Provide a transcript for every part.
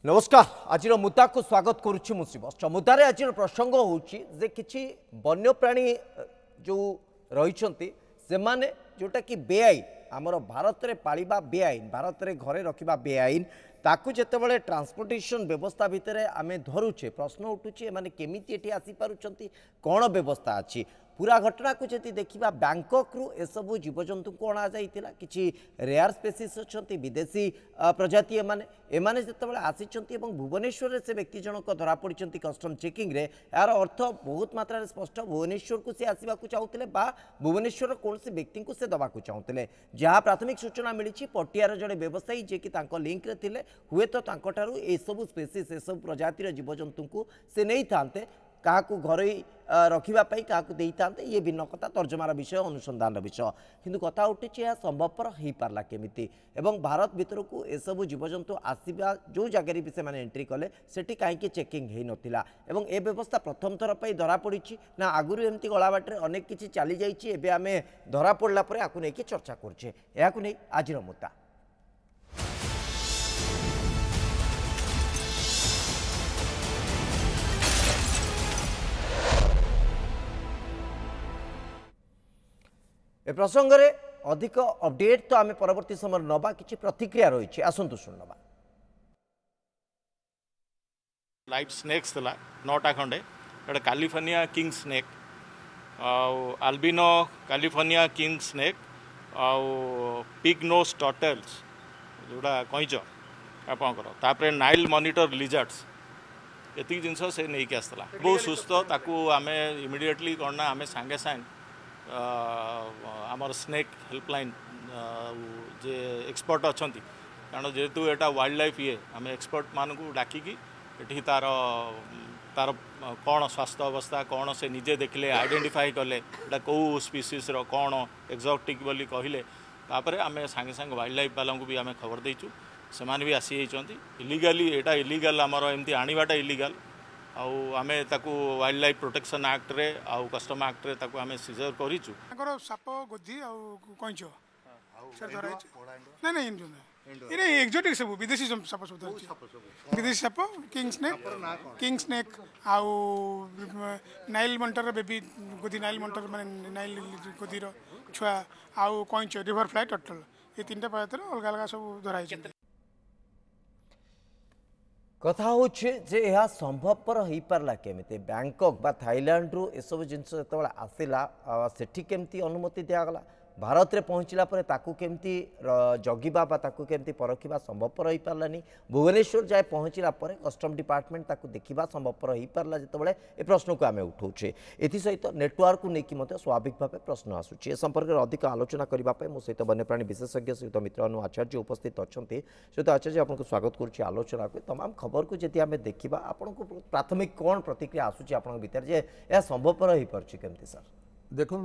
नमस्कार आज मुद्दा को स्वागत करुच्ची मुसीबत मुद्दारे आज प्रसंग होची जे किछि वन्यप्राणी जो रही से माने जोटा कि बेआईन आमर भारत में पालिबा बेआईन भारत में घरे रखा बेआईन ताकू जितेबाला ट्रांसपोर्टेशन व्यवस्था भितर आम धरुचे प्रश्न उठुचे माने केमिति एठी आसी पारुचंती कौन व्यवस्था अच्छी पूरा घटना को जदि देखा बैंकक रु एसबू जीवजंतु को अणा जाइतिला किछि रेयर स्पेसीस अच्छी विदेशी प्रजाति एमाने जितेबाला आसी भुवनेश्वर से व्यक्ति जनक धरा पड़ी कस्टम चेकिंग रे यार अर्थ बहुत मात्रा स्पष्ट भुवनेश्वर को सी आसवा चाहूले भुवनेश्वर कौन व्यक्ति को से दवाक चाहूले जहाँ प्राथमिक सूचना मिली पटियार जड़े व्यवसायी जी कि लिंक रे थिले हुए तो सबू स्पेसीस एसबू प्रजातिर जीवजंतु को से नहीं था क्या घर रखापी क्या ये भिन्न कथा तर्जमार विषय अनुसंधान विषय किंतु कथा उठी संभवपर हो पार्ला केमिति एवं भारत भीतर को एसबू जीवजंतु आसवा जो जगह भी से एंट्री कले सेठी कहीं चेकिंग हो नथिला एवं ए व्यवस्था प्रथम थर पर धरा पड़ी ना आगुरी एमती गलाबाटे अनेक किसी चली जाइए आम धरा पड़ा पर आपको नहीं चर्चा करुचे या नहीं आज मुद्दा ए प्रसंग रे अधिक अपडेट तो आम परवर्ती समय नवा किछि प्रतिक्रिया रही आसतु शुणवा लाइट स्नेक्स थला 9टा खंडे एटा California king snake albino California king snake pig nose turtles जोड़ा कईच आपंकर नाइल मॉनिटर लिजर्ड्स एति जिनस से नहीं के आसला बहुत सुस्थ ताकू आमे इमिडिएटली करना आमे सांगे सांग आमर स्नेक हेल्पलाइन जे एक्सपर्ट अच्छा कारण जेहेतु एटा वाइल्ड लाइफ ये आम एक्सपर्ट मान को डाकिकी ये तार तार कौन स्वास्थ्य अवस्था कौन से निजे देखले आइडेंटिफाई कले कौ स्पीसीज रो कौन एक्जॉटिक बोली कहले तापर आम सांगे सांगे वाइल्ड लाइफ वालों को भी आम खबर देचु से माने भी आसी इलीगली एटा इलीगल आमर एमती आनीबाटा इलीगल आमे ताकू वाइल्ड लाइफ प्रोटेक्शन एक्ट रे आउ कस्टम एक्ट रे ताकू आमे सीजर करिचु ताकर साप गोधी आ कइचो सर धराइ नै नै इरे एक्जोटिक सब विदेशी साप सब विदेशी साप किंग स्नेक आउ नाइल मॉनिटर बेबी गोधी नाइल मॉनिटर माने नाइल गोधी रो छुआ आउ कइचो रिवर फ्लाई टर्टल ये तीनटा प्रजातिर अलग अलग सब धराइ कथा होचे जे यह संभवपर हो पार्ला केमिति बैंकक बा थाईलैंड रु एसबू जिनस जो आसला सेठी केमती अनुमति दिगला भारत में पहुँचला पर ताकू केमती जगिबा बा ताकू केमती परखिबा संभवपर हो पार्लानी भुवनेश्वर जाए पहुँचला पर कस्टम डिपार्टमेंट ताकू देखा संभवपर हो पार्ला जितेबाला ए प्रश्न को आम उठाऊे एसत नेटवर्क को लेकिन स्वाभाविक भाव प्रश्न आसूँ ए संपर्क में अधिक आलोचना करने मो सहित वन्यप्राणी विशेषज्ञ सहित मित्र अनु आचार्य उपस्थित अच्छा सहित आचार्य आपको स्वागत करुच्ची आलोचना को तमाम खबर को जब आम देखा आपन को प्राथमिक कौन प्रतिक्रिया आसूँ आप भर यह संभवपर हो पार्टी केमती सर देखो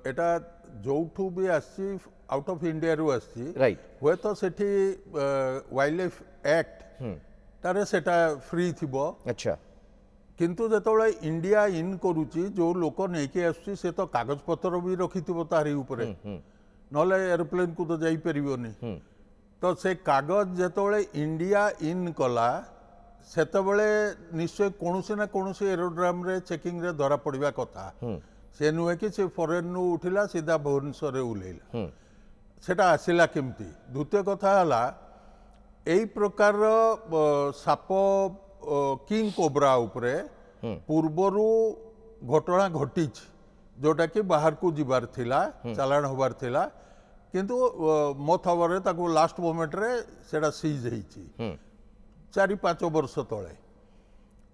एटा जो भी आसी आउट ऑफ इंडिया रु आसी राइट हुए तो सेठी वाइल्ड लाइफ एक्ट तारे सेटा फ्री थिबो अच्छा किंतु जेतोले इंडिया इन करूची जो लोक नेकी आसी से तो कागज पत्र भी रखिथिबो तारी ऊपर नले एरोप्लेन को तो जाई परिबोनी तो से कागज जेतोले इंडिया इन कला सेतबेले निश्चय कोनोसी ना कोनोसी एरोड्राम रे चेकिंग रे धरा पड़िबा कथा से नुहे कि से फॉरेन नु उठिला सीधा भुवनेश्वर रे उलेला सेटा आसिला केमती द्वितीय कथा हला एई प्रकार साप किंग कोब्रा उपरे पूर्वरु घटना घटी जोटा कि बाहर को जीवार थिला चालान होबार थिला किंतु मो खबर रे ताको लास्ट मोमेंट रे सेटा सीज हेची 4-5 वर्ष तले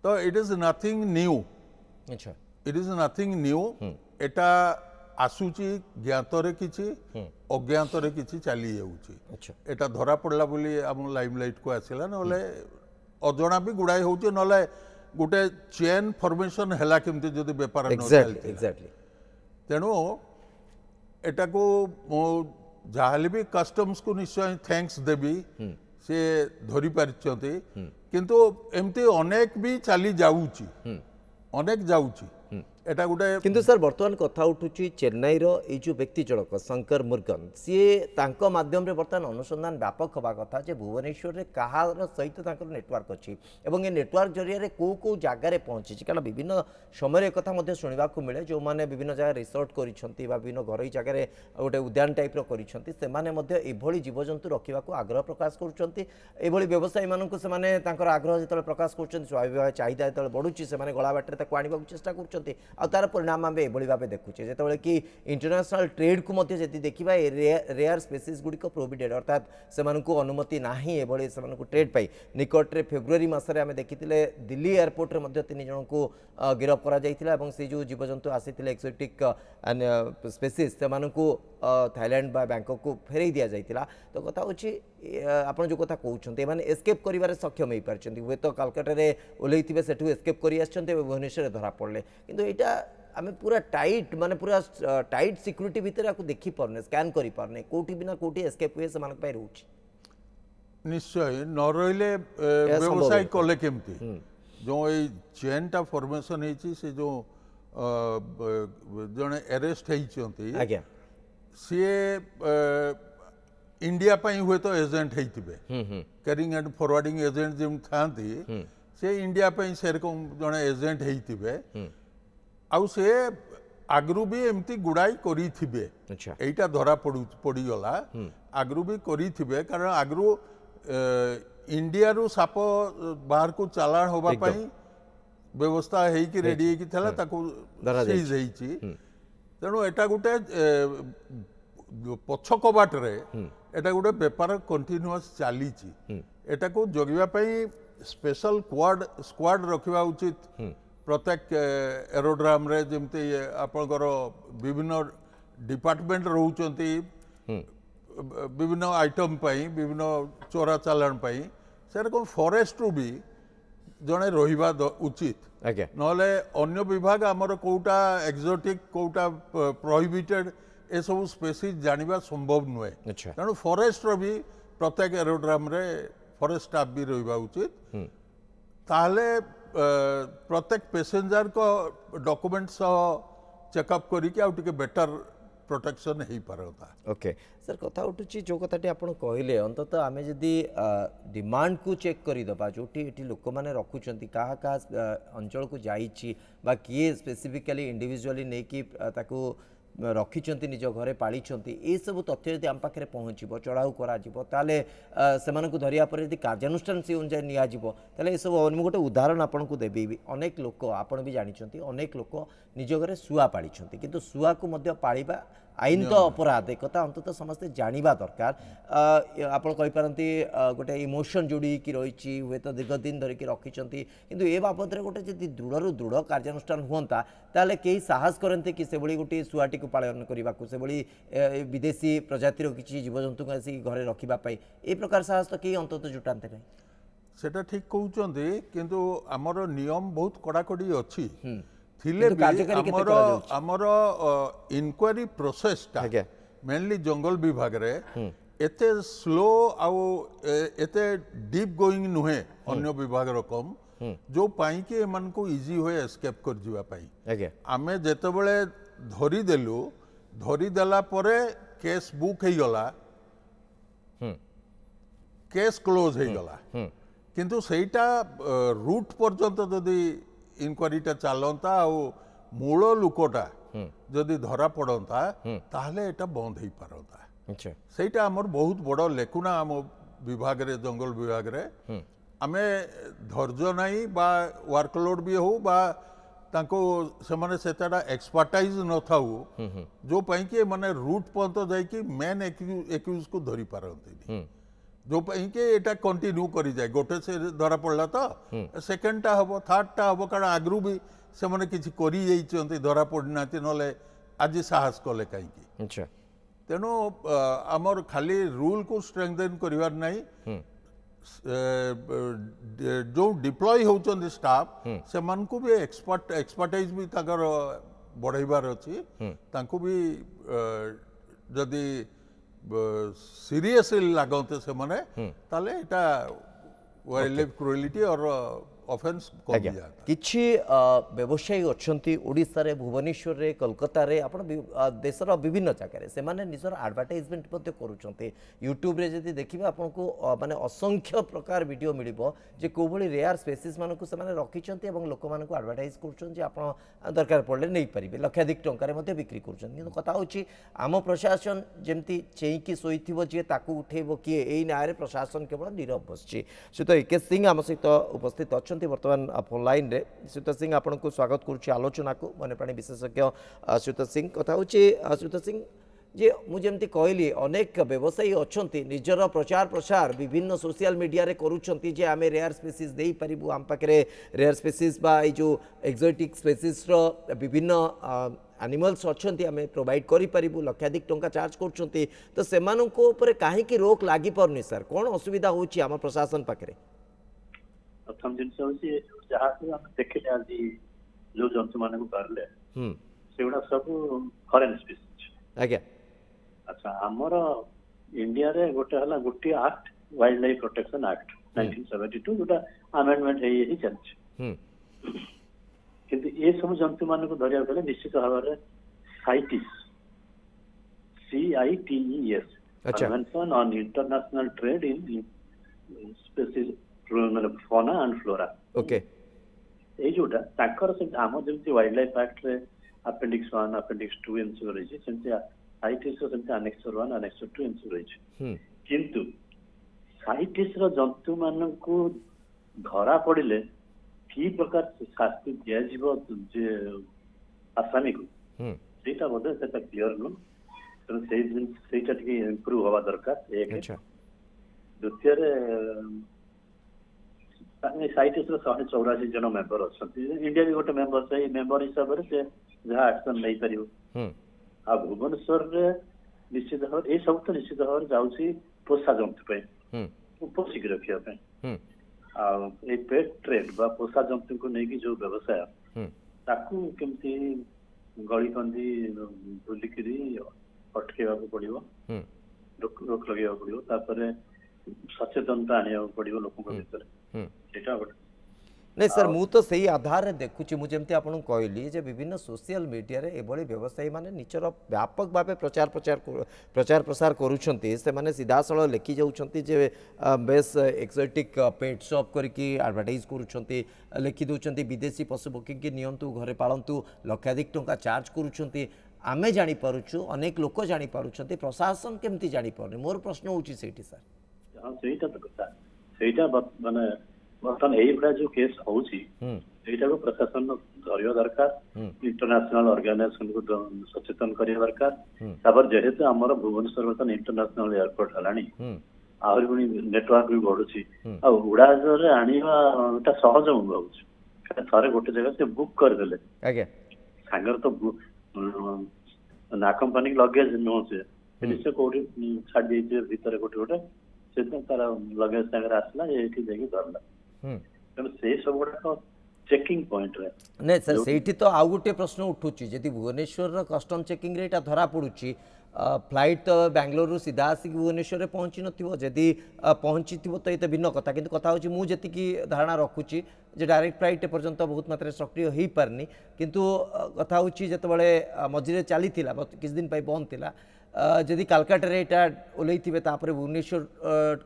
तो इट इज नथिंग न्यू अच्छा इट इज नथिंग न्यू एटा आसूची ज्ञातरे किछि अज्ञातरे किछि चली जाउची अच्छा एटा धरा पड़ला बोली हम लाइमलाइट को आसिला नले अजणा भी गुडाई होउची नले गुटे चेन फॉर्मेशन हैला केमती जदी व्यापार न चलती एग्जैक्टली तेणु एटा को जाहले भी कस्टम्स को निश्चय थैंक्स देबी से धरी पारिचंती किंतु एमती अनेक भी चली जाउची अनेक जाउची एटा गोटे किंतु सर बर्तमान कथा उठुची चेन्नई रो ए जो व्यक्ति जनक शंकर मुर्गन सी तांको माध्यम रे बर्तमान अनुसंधान व्यापक हवा कथा जे भुवनेश्वर रे कहार सहित तांकर नेटवर्क अछि एवं ए नेटवर्क जरिया रे को जगह रे पहुंची कारण विभिन्न समय कथा मध्य सुनिबा को मिले जो माने विभिन्न जगह रिसोर्ट करिसंती बा विभिन्न घरई जगह रे गोटे उद्यान टाइप रो करिसंती से माने मध्य एभली जीवजंतु रखिबा को आग्रह प्रकाश करूचंती एभली व्यवसायी मानक से माने तांकर आग्रह जतले प्रकाश करूचंती स्वाभाविक चाहिदा जतले बढ़ुची से माने गला बाटरे ताको आनिबा चेष्टा करूचंती आ तार परिणाम आम एभली भाव देखुचे जिते कि इंटरनेशनल ट्रेड को मध्य जदि देखा रेयर स्पेसीज गुड़िक प्रोहिबिटेड अर्थात से अनुमति नाही एभली से ट्रेड पाई निकटरे फेब्रुआरी मसरे आम देखी दिल्ली एयरपोर्ट रे तीन जन को गिरफ करा से जो जीवजंतु आसी एक्सोटिक स्पेसीज से थाईलैंड बा बैंकॉक को फेरई दि जाइतिला तो कथा होची आपण जो कथा कहउछन्ते माने एस्केप करिवारे सक्षम होई परछन्ती हुए तो कलकत्ता रे ओलेइतिबे सेठु एस्केप करि आछन्ते भुवनेश्वर धरा पड़ले किंतु एटा आमे पूरा टाइट माने पूरा टाइट सिक्योरिटी भितर आकु देखि परने स्कैन करि परने कोठी बिना कोठी एस्केप हुए से मानक पाई रहउछि निश्चय न रहिले व्यवसाय कले केमती जो ए चेनटा फॉर्मेशन हेछि से जो जने अरेस्ट हेइछन्ती आज्ञा सीए इंडिया पाई हुए तो एजेंट हेइतिबे कैरिंग एंड फॉरवर्डिंग एजेंट जिम थांती से इंडिया पाई सेरकम जने एजेंट हेइतिबे आउ से आगरू भी एमती गुड़ाई करी थिबे अच्छा एटा धरा पड़ी गला आगरू भी करी थिबे कारण आगरू इंडिया रु साप बाहर को चालान होबा पाई व्यवस्था हेई कि रेडी हेई कि थला ताको सीज हेइची तेणु एटा गुटे पछ कबाट रे एटा गुटे व्यापार कंटिन्यूअस चलीची एटा को जगिबा पाई स्पेशल स्क्वाड रखिबा उचित प्रत्येक एरोड्राम रे जमती आपनकर विभिन्न डिपार्टमेंट रहउचंती विभिन्न आइटम पाई विभिन्न चोरा चालान पाई सेरकम फॉरेस्ट रु भी जने रहिबा उचित आज्ञा नले अन्य विभाग हमर कोटा एक्सोटिक कोटा प्रोहिबिटेड ए सब स्पेसीज जानिबा संभव नुहे अच्छा तेणु फॉरेस्ट रो भी प्रत्येक एरोड्राम रे फॉरेस्ट स्टाफ भी रहिबा उचित ताहले प्रत्येक पैसेंजर को डॉक्यूमेंट चेकअप करिके आउ टिके बेटर प्रोटेक्शन हेई पारता ओके सर कथा उठुची जो कथाटी आपण कहले अंततः आमे जदि डिमांड को चेक करी दबा जोटी एटी लोक माने रखुचंती कहा कहा अंचल को जाईची बा किए स्पेसिफिकली इंडिविजुअली नै कि ताको रखिंट निज घरे पाली ये सब तथ्य यदि आम पाखे पहुँचब चढ़ाऊ कर धरिया पर यदि कार्यानुष्ठान से अनुसार निजी ये सब गोटे उदाहरण आपन को देवी अनेक लोक आपड़ भी जानते अनेक लोक निज घरे शुआ पाली किंतु शुआ को पालिबा आईन तो अपराध एक अंततः समस्ते जानिबा दरकार आपरती गोटे इमोशन जोड़ी रही हुए तो दीर्घ दिन धरिकी रखिंट किंतु ए बाबद गोटे जब दृढ़ दृढ़ कार्यानुष्ठान हुंता ताले कई साहस करते कि से गोटे शुआटी को पालन करने से विदेशी प्रजातिर किसी जीवजंतु आसिक घरे रखापी ए प्रकार साहस तो कई अंततः जुटाते नहीं सेटा ठीक कहते किंतु आमर नियम बहुत कड़ाकड़ी अच्छी थिले आमर इनक्वारी प्रोसेस मेनली जंगल विभाग रे एते स्लो आउ एते डीप गोइंग नुहे अन्य विभाग रकम जो पाई कि एमान को इजी होए एस्केप कर जीवा पाई आमे जेतेबेले धरी देला परे केस बुक हे गला केस क्लोज हे गला किंतु सेटा रूट पर्यंत जदि इनक्वारीटा चलता मूल लुकटा जदि धरा पड़ता ताहले एटा बंद हो पारता सेटा हमर बहुत बड़ लेकुना आम विभाग रे जंगल विभाग रे आमे धैर्य नहीं बा वर्कलोड भी हो बा तांको से माने सेटा एक्सपर्टाइज न थाउ जो पई कि माने रूट पर्यंत जाई कि मेन एक्यूज को धरी पारंती जो कि एटा कंटिन्यू करी जाए गोटे से धरा पड़ला तो सेकेंडटा हम थर्डटा हम कारण आगु भी से मैंने किसी कर धरा पड़ना ना आज साहस कले कहीं तेणु आमर खाली रूल को स्ट्रेंथन करिवार नहीं जो डिप्लॉय होचंदी स्टाफ से मन को भी एक्सपर्टाइज भी ताकर बढ़ाइबार अच्छी तांको भी जदि सीरियसली लागते से माने ताले एटा वाइल्ड लाइफ क्रुएलिटी और ऑफेंस आज्ञा कमी जाता। किछि व्यवसायी अच्छी ओडिशा रे भुवनेश्वर रे कोलकाता रे आपण देशर विभिन्न जगह से माने निजर एडवर्टाइजमेंट मध्ये करूछन्ते यूट्यूब रे जदि देखिबा आपन को माने असंख्य प्रकार वीडियो मिलिबो जे कोभली रेयर स्पेसीज मान को से माने रखिछन्ते एवं लोक मान को एडवर्टाइज करूछन जे आपण दरकार पड़ले नै परिबे लक्षाधिक टंका रे मध्ये बिक्री करूछन किंतु कथा होची आम प्रशासन जेमती चेईकी सोईथिबो जे ताकू उठेबो कि एई नारे प्रशासन केवल नीरव बसछि सुत एके सिंह आम सहित उपस्थित अच्छी बर्तमान फोन लाइन रे श्रीयुत सिंह आपन को स्वागत करुच्ची आलोचना को वन्यप्राणी विशेषज्ञ श्रीयुत सिंह कथा होची श्रीयुत सिंह जे मुझे कहली अनेक व्यवसायी अच्छा निजर प्रचार प्रसार विभिन्न सोशल मीडिया रे करुछंती जे आमे रेयर स्पेसीज दे पारिबु आम पाखरे रेयर स्पेसीज बा ए जो एक्जोटिक स्पेसीज रो विभिन्न एनिमल्स अच्छी आम प्रोवाइड करूँ लक्षाधिक टंका चार्ज कर तो से कहीं रोक लगी पारनी सर कौन असुविधा होची आम प्रशासन पाखे प्रथम जिन जहाँ देखिले आज जो जंतु मान पारे से सब फरेन स्पीसीज आज्ञा अच्छा आमर इंडिया रे गोटे act wild life protection act 1972 जोटा अमेंडमेंट ही चलछि किंतु ये सब जंतु मान को धरिया गले निश्चित भाव में साइटिस CITES convention on international trade in species मतलब फौना एंड फ्लोरा ओके ए जोटा ताकर से आम जमती वाइल्ड लाइफ एक्ट रे अपेंडिक्स 1 अपेंडिक्स 2 एमसी रही सेमती साइटिस रो सेमती एनेक्सर 1 एनेक्सर 2 एमसी रही किंतु साइटिस रो जंतु मान को धरा पड़िले कि प्रकार शास्ति दिया जीव जे आसामी को सेटा बोधे सेटा क्लियर नो तो सेटा टिके इंप्रूव होवा दरकार एक द्वितीय रे साइटिस रो 184 जन मेंबर अछंती इंडिया भी गोटे मेंबर छै मेंबर हिसाब से जहाँ एक्शन नहीं पारिबो आ भुवनेश्वर रे निश्चित भाव ए सब तो निश्चित भाव जाउसी पोषा जंतु पे उपसिक रखिया पे आ पेट ट्रेड बा पोषा जंतु को नहीं जो व्यवसाय ताकू केमती गली कंदी बुलिकरी अटकेवा को पड़िबो रोक लगेवा पड़िबो तापरे सचेतनता आनिया पड़िबो लोकन भीतर सेटा नहीं सर मु तो सही आधार रे देखुची मु जेमती आपन कहली जे विभिन्न सोशल मीडिया रे एभली व्यवसायी माने निचर व्यापक भावे प्रचार प्रसार करूछंती से माने सीधासळ लेखि जाउछंती जे बेस एक्सोटिक पेट शॉप करके एडवर्टाइज करूछंती लेखि दउछंती विदेशी पशु पक्षी के नियंतु घरे पालंतु लक्षाधिक टंका चार्ज करूछंती आमे जानि पारुछु अनेक लोक जानि पारुछंती प्रशासन केमती जानि पारने मोर प्रश्न होची सेठी सर हां सेटा तो कथा सेटा माने बर्तमान यही बड़ा जो केस होची एटा को प्रशासन धरियो दरकार इंटरनेशनल ऑर्गेनाइजेशन को सचेतन करिया दरकार तापर जेहेतु हमर भुवनेश्वर बर्तमान इंटरनेशनल एयरपोर्ट हलानी आहुरी पुनी नेटवर्क भी बढ़ुची आ उड़ाजर रे आनिबाटा सहज होउछ थारे गोटे जगह से बुक कर देले आज्ञा सांगर तो ना कंपनी लगेज नो से निश्चय कोडी छाड़ देते भीतर गोटे गोटे से तार लगेज सांगर आसला एठी देखि धरला से सब गुड़ा चेकिंग पॉइंट रे नहीं सर सेठी तो आउ गोटे प्रश्न उठुची जदि भुवनेश्वर कस्टम चेकिंग रे धरा पड़ुची फ्लाइट तो बेंगलोर रु सीधा आसिक भुवनेश्वर रे पहुँची नथिबो जदि पहुँची थिबो तो ये भिन्न कथा किंतु कथा होची मु जति धारणा रखुची जे डायरेक्ट फ्लाइट पर्यंत बहुत मात्रा सक्रिय हो पारनी किंतु कथा होची जतबेले मझिरे चलीथिला किछ दिन पई बंद थिला जदि कालकाटा रे एटा ओलै थिबे तापर भुवनेश्वर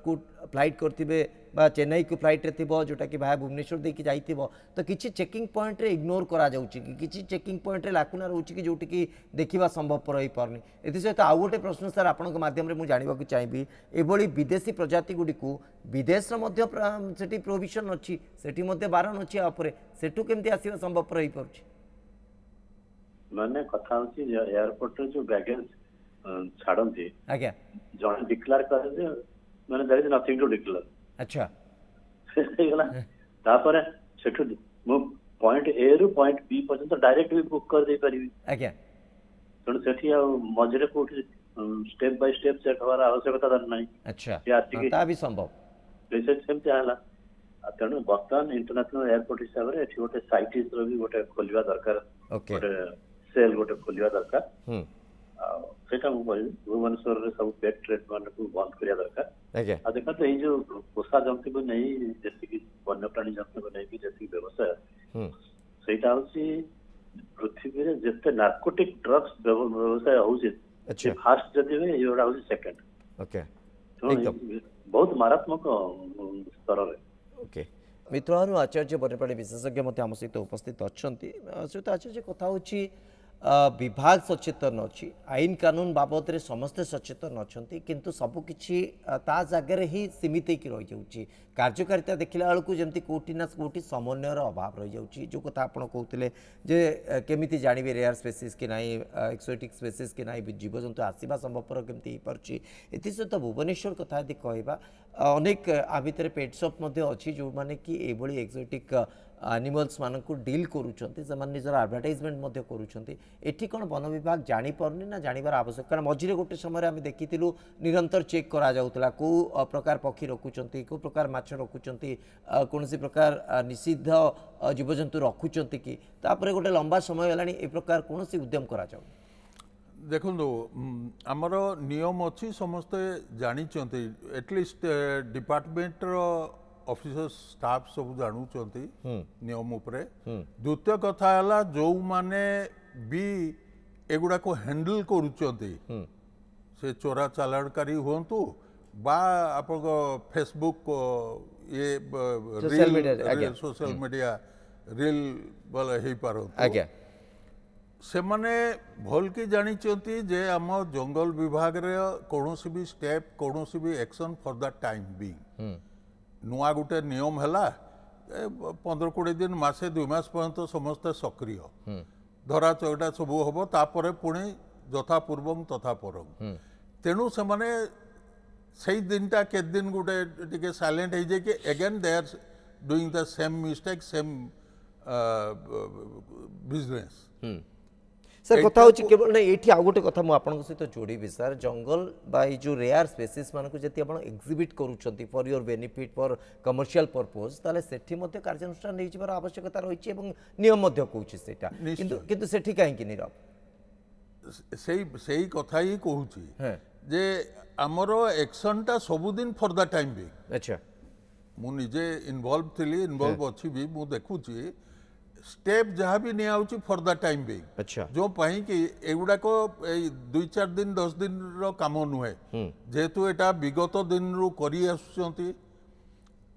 को फ्लाइट करथिबे बा चेन्नई को फ्लाइट रे थिबो जोटा कि भाई भुवनेश्वर देकी जाइथिबो तो किछि चेकिंग पॉइंट रे इग्नोर करा जाउची कि किछि चेकिंग पॉइंट रे लाकुना रहउची कि जोटी कि देखिबा संभव पर होई पारनी एथि सहित आउ गोटे प्रश्न सर आपन के माध्यम रे मु जानिबा को चाहबी एबोली विदेशी प्रजाति गुडी को विदेश रे मध्य सेठी प्रोविजन अछि सेठी मध्य बारण अछि आपरे सेठू केमती आसीबा संभव पर होई पारुची माने कथा होची एयरपोर्ट रे जो बैगेज छाड़ती आज्ञा जन डिक्लेयर करे जे माने there is nothing to declare अच्छा गला तापर सेठु मु पॉइंट ए रु पॉइंट बी पर्यंत डायरेक्ट भी बुक कर दे परिबी आज्ञा तण सेठी आ मजरे कोठी स्टेप बाय स्टेप चेक हवार आवश्यकता दर नाही अच्छा या ता भी संभव जैसे सेमते आला तेणु बर्तमान इंटरनेशनल एयरपोर्ट हिसाब रे एठी गोटे साइटिस रो भी गोटे खोलिबा दरकार ओके गोटे सेल गोटे खोलिबा दरकार ସେଇଟା ମୁଁ କହିବି ଭୁବନେଶ୍ୱରରେ ସବୁ ପେଟ୍ ଟ୍ରେଡ୍ ମାନଙ୍କୁ ବନ୍ଦ କରିବା ଦରକାର। ଆଜ୍ଞା ଆଉ ଦେଖନ୍ତୁ ଏଇ ଯୋଉ ପୋଷା ଜନ୍ତୁକୁ ନେଇ ଯେତିକି ବନ୍ୟପ୍ରାଣୀ ଜନ୍ତୁକୁ ନେଇକି ଯେତିକି ବ୍ୟବସାୟ ସେଇଟା ହଉଛି ପୃଥିବୀରେ ଯେତେ ନାର୍କୋଟିକ୍ ଡ୍ରଗ୍ସ ବ୍ୟବସାୟ ହଉଛି ଆଚ୍ଛା ଫାଷ୍ଟ ଯଦି ହୁଏ ଏଇଗୁଡା ହଉଛି ସେକେଣ୍ଡ। ଓକେ ବହୁତ ମାରାତ୍ମକ ସ୍ତରରେ। ओके मित्रहरू आचार्य वन्यप्राणी विशेषज्ञ आम सहित उपस्थित अच्छा सहित आचार्य कथा हूँ विभाग सचेतन अच्छी आईन कानून बाबद में समस्ते सचेतन अच्छा किंतु सबकि ता जगार ही सीमित हो रही जाऊँगी कार्यकारिता देखला बेलू जमी कौटी ना कौटी समन्वयर अभाव रही जाऊँगी जो कथा आप कहते जे केमी जानवे रेयर स्पेसीज कि ना एक्सोटिक स्पेसीज कि ना जीवजंतु आसवा संभवपर केमती हो पार्टी एसत भुवनेश्वर कथा यदि कहवा अनेक आ भितर पेट शॉप अच्छी जो मैंने कि ये एक्सोटिक एनिमल्स मानक डील करुँच निजर आडभटाइजमेंट करुँच कौन वन विभाग जापारे ना जानवर आवश्यक कारण मझे गोटे समय आम देखी निरंतर चेक करा कौ प्रकार पक्षी रखुंट कौ प्रकार माछ रखुंट कौन प्रकार निषिद्ध जीवजंतु रखुंट कि तापर गोटे लंबा समय है प्रकार कौन उद्यम करा देखो आमर नियम अच्छी समस्ते जानी एटलिस्ट डिपार्टमेंट ऑफिसर स्टाफ सब जानूँ नियम उपरे द्वितीय कथा है जो माने भी एगुड़ा को हैंडल करुँच से चोरा चालाणकारी हूँ बा आप फेसबुक ये सोशल मीडिया रील बोले हो पार से माने भल कि जानी जे आम जंगल विभाग रे कौन भी स्टेप कौन भी action for the time being नुआ गोटे नियम है 15-20 दिन मासे 2 मास पर्यंत समस्ते सक्रिय धरा चौटा सब हम तापर पुणी यथा पूर्वं तथा परम तेणु से माने सही दिनटा के दिन गोटे टिके साइलेंट हो जाए कि again they are doing the same mistake same business sir कथा हूँ केवल ना ये आउ गोटे कथा मुझे सहित जोड़ी सर जंगल जो रेयर स्पेसीज मानक जब आप एक्जिबिट करुँच for your benefit for commercial purpose ताले सेठी मध्य कार्यानुष्ठान नहीं जाबार आवश्यकता रही है नियम कहूँ किंतु सेठी कहीं सही कथा ही कहूँ जे आमर एक्शनटा सबुदिन फॉर द टाइम भी अच्छा मुझे इनवॉल्व थी इनवॉल्व अच्छी भी मुझे देखुची स्टेप जहाँ भी निया फॉर द टाइम भी अच्छा जो पाई कि एगुड़ाक 2-4 दिन 10 दिन रो काम नुहे जेहेतु एटा विगत दिन रु करी आसुचंती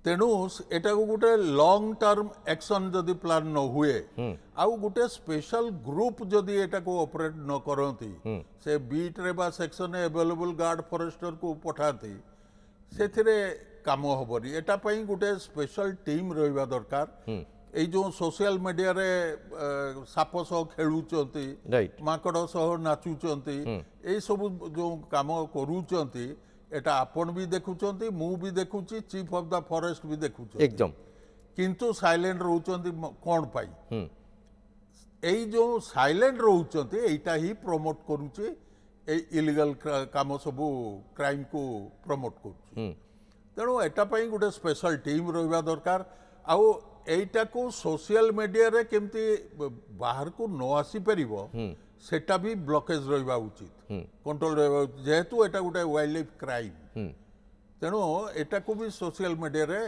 तेणु एटा को गोटे लॉन्ग टर्म एक्शन जदि प्लान न हुए आउ गोटे स्पेशल ग्रुप जदि एटा को ऑपरेट न करती से बीट रे बा सेक्शन अवेलेबल गार्ड फॉरेस्टर को पठाती से काम हबनी एटा पई गोटे स्पेशल टीम रहिबा दरकार ये जो सोशल मीडिया रे साप सह खेलुंट माकड़ सह नाचुंट ये सब जो काम करुँच एटा आपण भी देखुंट मु भी देखुची चीफ ऑफ द फॉरेस्ट भी देखुच एकदम किंतु साइलेंट रोचंती कौन पाई यही जो साइलेंट रोचंती एटा ही प्रमोट करुचे इलीगल काम सब क्राइम को प्रमोट करुचे तेणु एटा पई गोटे स्पेशल टीम रहिबा दरकार आउ एटा को सोशल मीडिया रे केमती बाहर को न आसी परिबो सेटा भी ब्लॉकेज रहिबा उचित कंट्रोल रहिबा जेहेतु एटा गोटे वाइल्ड लाइफ क्राइम तेणु एटा को भी सोशल मीडिया रे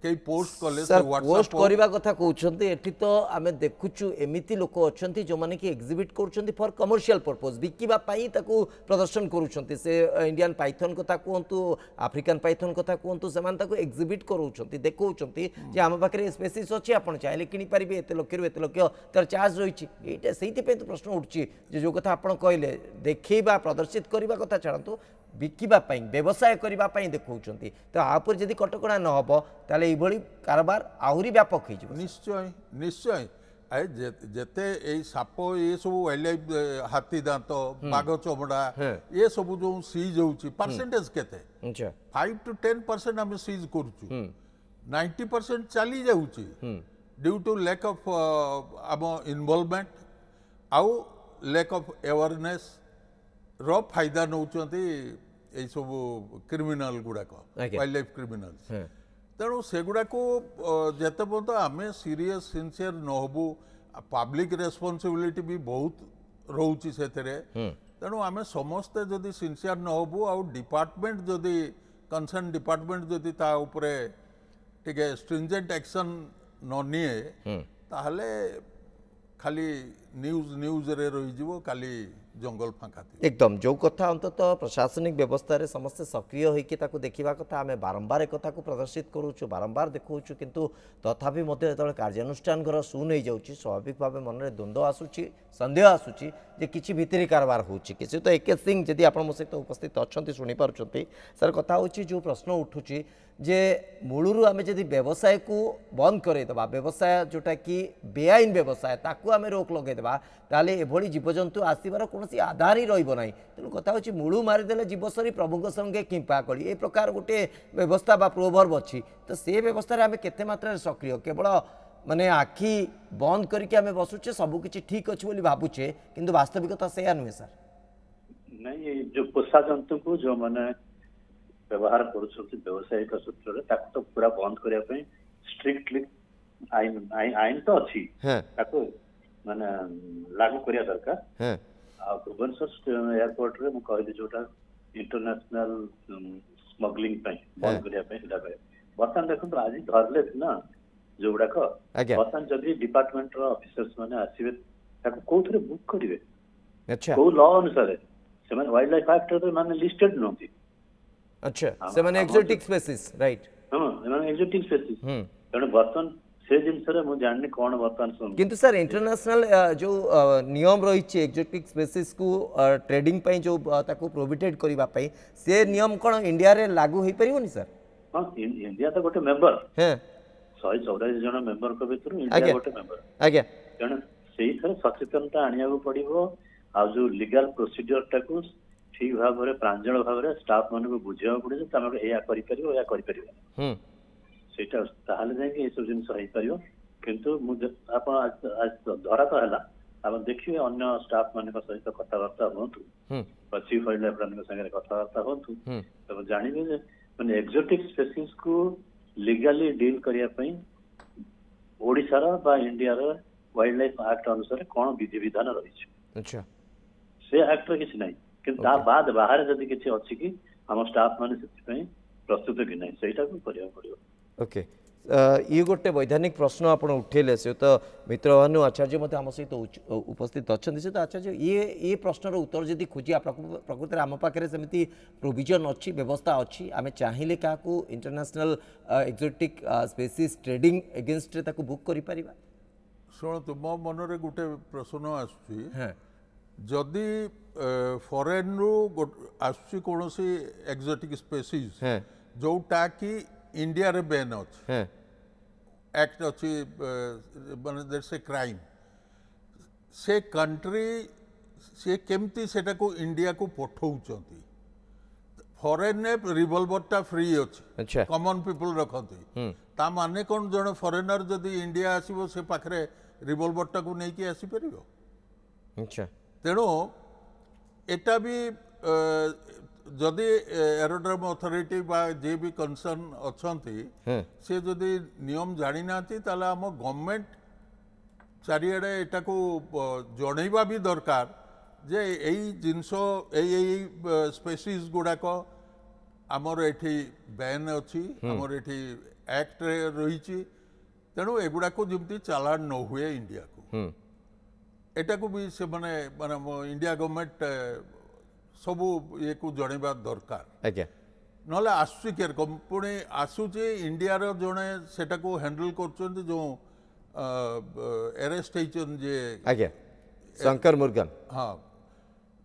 कई पोस्ट कले सर पोस्ट करबा कथा कहउछंती एठी तो आमे देखुछु एमिति लोक अछंती जो माने कि एक्जिबिट करूछंती फॉर कमर्शियल पर्पस बिकिबा पई ताकू प्रदर्शन करूछंती से इंडियन पाइथन कथा कहंतु अफ्रीकन पाइथन कथा कहंतु से मान ताकू एक्जिबिट करूछंती देखौछंती जे हम पाखरे स्पेसीज अछि आपण चाहिले किनि परिबे एते लक्ष रु एते लक्ष तर चार्ज रहिछि एटा सेहिति पे तो प्रश्न उठछि जे जो कथा आपण कहले देखैबा प्रदर्शित करबा कथा छाड़ंतु बिकिबा पई व्यवसाय करबा पई देखौछंती तो आपर जदी कटकणा न हबो ताले एभली कारबार आहुरी व्यापक हो निश्चय निश्चय जेते ए साप ये सब वाइल्ड लाइफ हाथी दांत बाघ चमड़ा ये सब जो सीज होउची परसेंटेज केते 5 to 10% हम सीज करूछु 90% चली जाउची ड्यू टू लैक ऑफ आम इन्वॉल्वमेंट आउ लैक ऑफ अवेयरनेस रो फायदा नौचंती ए सब क्रिमिनल गुड़ाक वाइल्ड लाइफ क्रिमिनल्स तेणु सेगुड़ा को जिते पर्यंत आम सीरीयस सिंसियर न हबू पब्लिक रेस्पॉन्सिबिलिटी भी बहुत रोची से तेणु आम समस्ते जदि सिनसीयर न हबू आउ डिपार्टमेंट जदि कंसर्न डिपार्टमेंट जदि ता उपरे टिके स्ट्रिंजेंट एक्शन न निए ताहले खाली न्यूज न्यूज रे रही जीवो खाली जंगल फांका थी एकदम जो कथा अंतत प्रशासनिक व्यवस्था रे समस्त सक्रिय होइके ताकू देखिबा कथा आमे बारंबार एक कथा को प्रदर्शित करूछु बारंबार देखौछु किंतु तथापि मते जतले कार्यानुष्ठान घर सुन हो जाउछि स्वाभाविक भाव मन रे द्वंद्व आसुछि संदेह आसुछि जे किछि भितरी कारबार होउछि किछि तो एके सिंह जदि आपण मो सहित उपस्थित अछंती सुनि पारुछंती सर कथा होउछि जो प्रश्न उठुछि जे मूलरू आमे जदि व्यवसाय को बंद करे दबा व्यवसाय जोटा कि बेआईन व्यवसाय ताकू आमे रोक लगे दबा ताले एभली जीवजंतु आसीबार कोनोसी आधार ही रहिबो नाही तेनु कथा होछि मूलू मारि देले जीवसरी प्रभुଙ୍କ संगे किंपा कली ए प्रकार गोटे व्यवस्था बा प्रोवर्ब अछि तो से व्यवस्था रे आमे केते मात्रा रे सक्रिय केवल माने आखि बंद करके आमे बसुचे सब किछि ठीक अछि बोली भाबुचे किंतु वास्तविकता से नुहे सर नहीं जो पोषा जंतु को जो माने व्यवहार करुछंती व्यावसायिक सूत्र ताको तो पूरा बंद करिया पे स्ट्रिक्टली आईन तो अच्छी ताको माने लागू करिया दरकार आ भुवनेश्वर एयरपोर्ट रे मु कहली जोटा इंटरनेशनल स्मगलिंग पे बंद करिया पे हिला करे बर्तन देखो तो आज धरले ना जोड़ा को बर्तन जदि डिपार्टमेंट रो ऑफिसर्स माने आसीबे ताको कोथरे बुक करिवे अच्छा को लॉ अनुसार से माने वाइल्ड लाइफ एक्ट रे माने लिस्टेड नोती अच्छा से माने एक्सोटिक स्पीसीज राइट हां माने एक्सोटिक स्पीसीज तेणु बर्तन से जिनस रे मु जाननी कोन बर्तन सुन किंतु सर इंटरनेशनल जो नियम रही एक्सोटिक स्पीसीज को ट्रेडिंग पई जो ताको प्रोहिबिटेड करबा पई से नियम कोन इंडिया रे लागू होई परिबोनी सर हां इंडिया तो गोटे मेंबर हैं 184 जन मेंबर को भीतर इंडिया गोटे मेंबर आज्ञा तेणु से थरे सचेतनता आनिया को पड़िबो आ जो लीगल प्रोसीजर टाको ठीक भाव में प्रांजल भाव में स्टाफ मान को बुझा पड़े तुम या कर सेटा ताहले जाके ए सब जिंस होई परियो किंतु आप धरा तो है आप देखिए अन्य स्टाफ मान सहित कथबार्ता हूँ चीफ वाइल्ड लाइफ वार्डन संगे कथबार्ता हूँ तब जानवे मैंने एक्सोटिक स्पेसीज को लीगली डील करने ओडिशार बा इंडिया वाइल्ड लाइफ एक्ट अनुसार कौन विधि विधान रही अच्छा से एक्ट किसी ना कि बाद बाहर जदि किसी अच्छी कि आम स्टाफ मैंने प्रस्तुत कि ना से पड़ो ओके ये गोटे वैधानिक प्रश्न आप उठेले से तो मित्र भानु आचार्य मत आम सहित उपस्थित अच्छा से तो आचार्य ये प्रश्नर उत्तर जदि खोजिया प्रकृति आम पाखे सेमती प्रोविजन अच्छी व्यवस्था अच्छी आम चाहिए क्या international exotic species trading against book कर शुणु मो मन गोटे प्रश्न आसुची जदि फॉरेन रु आसुची कौन सी एक्सोटिक स्पेसीज जोटा कि इंडिया रे बैन अच्छे एक्ट अच्छी माने दैट्स ए क्राइम से कंट्री से केमती सेटा को इंडिया को पठाउचंती फॉरेन ने रिवॉल्वरटा फ्री अच्छे कॉमन पीपल रखती ता माने कौन जने फॉरेनर जदि इंडिया आसीबो से पाखरे रिवॉल्वरटा को नहीं कि आसी परिबो अच्छा तेणु एटा भी जदि एरोड्रम अथॉरिटी बा जे भी कंसर्न अच्छी से जदि नियम जानी ना ताले आम गवर्नमेंट चारिआडे एटा को जनइबा भी दरकार जे यही जिनस स्पेसीज गुड़ाक आमर एठी बैन अच्छी आमर एठी एक्ट रही तेणु एगुड़ा को जमती चालान न हुए इंडिया को एटा को भी से माने इंडिया गवर्नमेंट सबू ये को जनइबा दरकार आज्ञा नले आसुची केर पुणी आसुची इंडिया रो जने सेटा को हैंडल करछन जो अरेस्ट होइछन जे आज्ञा शंकर मुर्गन हां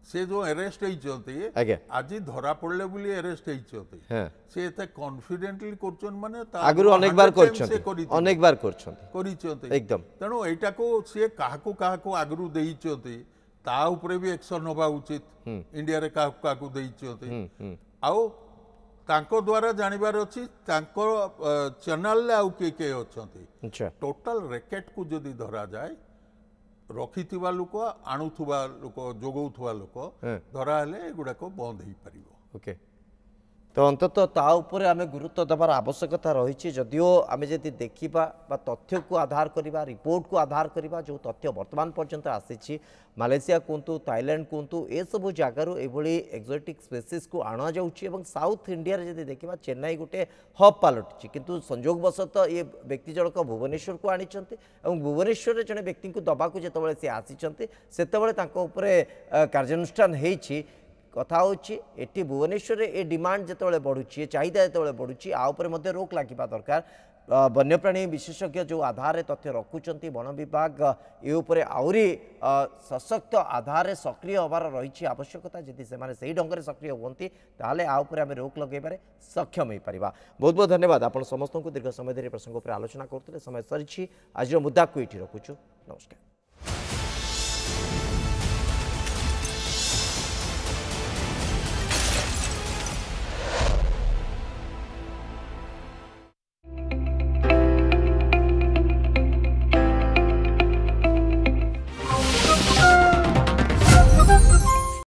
से जो अरेस्ट होइछंती आज धरा पड़ले बुली अरेस्ट होइछंती से एते कॉन्फिडेंटली करछन माने आगु अनेक बार करछंती एकदम तेणु एटा को से काहाको काहाको आगु देइछंती ता उपरे भी एक्शन होबा उचित इंडिया रे काहाको देइछंती आउ तांको द्वारा जानिबार अछि तांको चैनल ले आउ के अछंती अच्छा टोटल रैकेट को जदि धरा जाए रखिथिबा लोक आणुथुबा लोक जोगौथुबा लोक धरा हेले एगुडा को बंद हेई परिबो ओके तो अंततः ता उपरे आमे गुरुत्व देवार आवश्यकता रही जदिओ आमे जदि देखिबा बा तथ्य को आधार करिबा रिपोर्ट को आधार करिबा जो तथ्य वर्तमान पर्यंत आसी मालेशिया कहतु थाईलैंड कहतु ए सब जगार एभली एक्जोटिक स्पेसीज को आना जाउछि एवं साउथ इंडिया रे जदि देखिबा चेन्नई गोटे हब पलटि किंतु संजोगवशत ये व्यक्ति जनक भुवनेश्वर को आनिचंती एवं भुवनेश्वर रे जने व्यक्ति को दबाकू जेतबेले से आसीचंती सेतबेले तांको उपरे कार्यानुष्ठान हेछि कथा होची एटी भुवनेश्वर ए डिमांड जिते बढ़ुची चाहिदा जिते बढ़ुची आउपर रोक लगे दरकार वन्यप्राणी विशेषज्ञ जो आधार तथ्य रखुंट वन विभाग ये आहरी सशक्त आधार सक्रिय हबार रही आवश्यकता जदि से ढंग से सक्रिय होती ताले आम रोक लगे सक्षम हो पार। बहुत बहुत धन्यवाद आप समस्त को दीर्घ समय धरी प्रसंग पर आलोचना करते समय सरी आज मुद्दा को ये रखुचु। नमस्कार।